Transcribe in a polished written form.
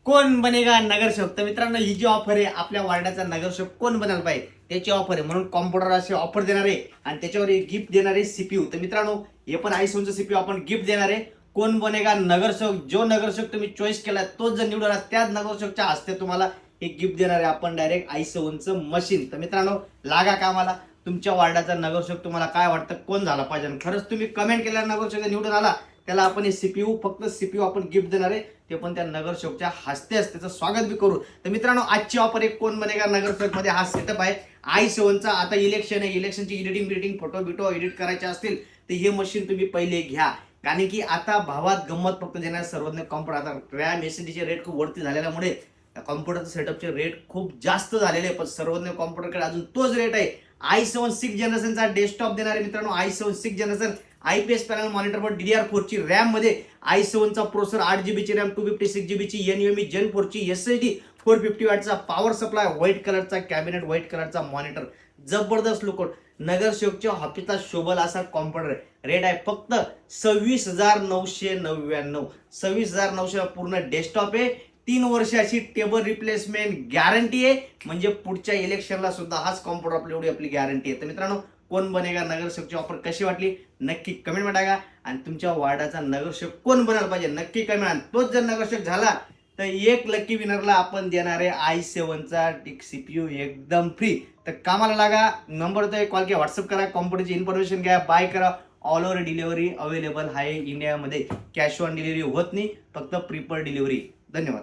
कोण बनेगा नगरसेवक. तर मित्रांनो, ही जी ऑफर आहे, आपल्या वार्डाचा नगरसेवक कोण बनायला पाहिजे त्याची ऑफर आहे. म्हणून कॉम्प्युटर असे ऑफर देणार आहे आणि त्याच्यावर एक गिफ्ट देणार आहे सीपीयू. तर मित्रांनो, हे पण i7चं सीपीयू आपण गिफ्ट देणार आहे. कोण बनेगा नगरसेवक, जो नगरसेवक तुम्ही चॉईस केला तोच जर निवडला त्याच नगरसेवकच्या हस्ते तुम्हाला हे गिफ्ट देणार आहे आपण डायरेक्ट i7चं मशीन. तर मित्रांनो, लागा कामाला. तुमच्या वार्डाचा नगरसेवक तुम्हाला काय वाटतं कोण झाला पाहिजे. खरंच तुम्ही कमेंट केल्या नगरसेवक निवडून आला त्याला आपण हे सीपीयू, फक्त सीपीयू आपण गिफ्ट देणार आहे. ते पण त्या नगरसेवकच्या हस्ते त्याचं स्वागत बी करू. तर मित्रांनो, आजची ऑफर एक कोण बनेगा नगरसेवक मध्ये हा सेटअप आहे i7चा. आता इलेक्शन आहे, इलेक्शनची एडिटिंग फोटो बिटो एडिट करायचे असतील तर हे मशीन तुम्ही पहिले घ्या. कारण की आता भावात गंमत फक्त देणार सर्वज्ञ कॉम्प्युटर. आता रॅम एसएसडीचे रेट खूप वरती झालेल्यामुळे कॉम्प्युटरचं सेटअपचे रेट खूप जास्त झालेले आहे. पण सर्वज्ञ कॉम्प्युटरकडे अजून तोच रेट आहे. i7 6 जनरेशनचा डेस्कटॉप देणार आहे मित्रांनो. i7 6 generation IPS panel मॉनिटरवर DDR4 ची रॅम मध्ये i7चा प्रोसेसर 8GB ची रॅम 256GB ची NVMe Gen 4 ची SSD 450 वॅटचा पॉवर सप्लाय, व्हाईट कलरचा कॅबिनेट, व्हाईट कलरचा मॉनिटर, जबरदस्त लुक. नगरसेवकच्या ऑफिसचा शोभल असा कॉम्प्युटर. रेट आहे फक्त 26,999. 26,900 पूर्ण डेस्कटॉप आहे. 3 वर्षाची टेबल रिप्लेसमेंट गॅरंटी आहे. म्हणजे पुढच्या इलेक्शनला सुद्धा हाच कॉम्प्युटर एवढी आपली गॅरंटी आहे. तर मित्रांनो, कोण बनेगा नगरसेवकची ऑफर कशी वाटली नक्की कमेंट मध्ये टाका. आणि तुमच्या वार्डाचा नगरसेवक कोण बनायला पाहिजे नक्की कमेंट. आणि तोच जर नगरसेवक झाला तर एक लकी विनरला आपण देणार आहे i7चा सीपीयू एकदम फ्री. तर कामाला लागा. नंबर तर कॉल किंवा व्हॉट्सअप करा. कॉम्प्युटरची इन्फॉर्मेशन घ्या, बाय करा. ऑल ओव्हर डिलिव्हरी अवेलेबल आहे इंडियामध्ये. कॅश ऑन डिलिव्हरी होत नाही, फक्त प्रीपेड डिलिव्हरी. धन्यवाद.